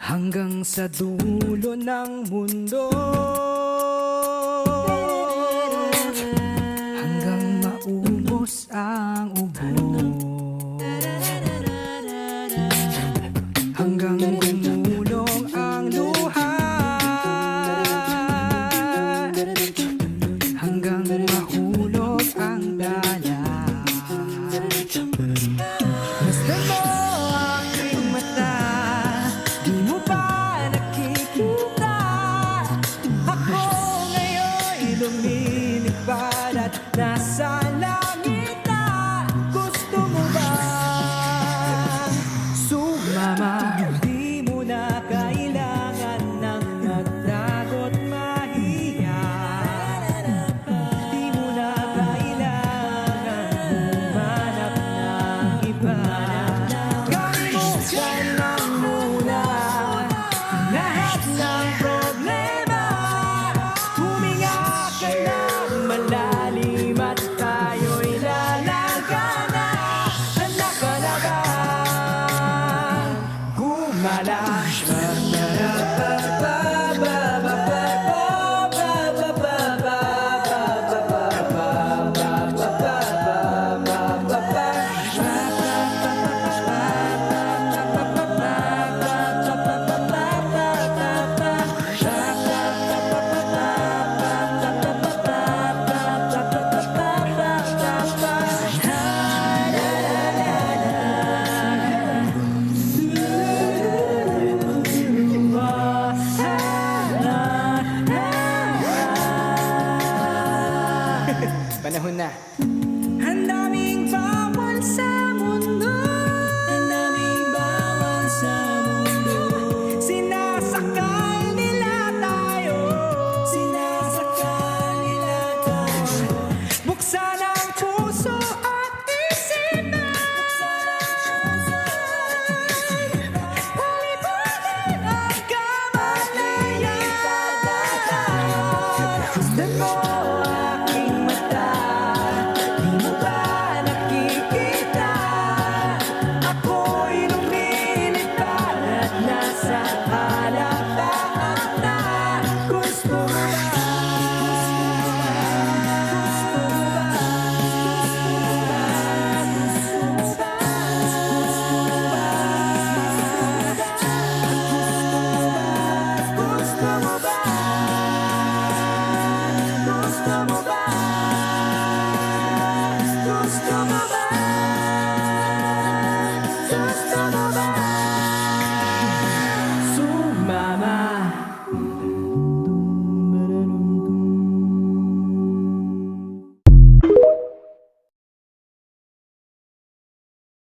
hanggang sa dulo ng mundo, hanggang maubos ang ubo, hanggang gumulong ang luha, hanggang mahulog ang dala. Basta mo aking mata, di mo ba nakikita? Ako ngayon'y lumilipad at nasa langit na. Gusto mo ba sumama? Di mo na kailangan ng nagtago't mahiya. Di mo na kailangan humanap ng iba. Kalimutan lang muna lahat ng problema. Huminga ka ng malalim at tayo'y lalagana. Anak ka na ba? Gumala. Panahon na.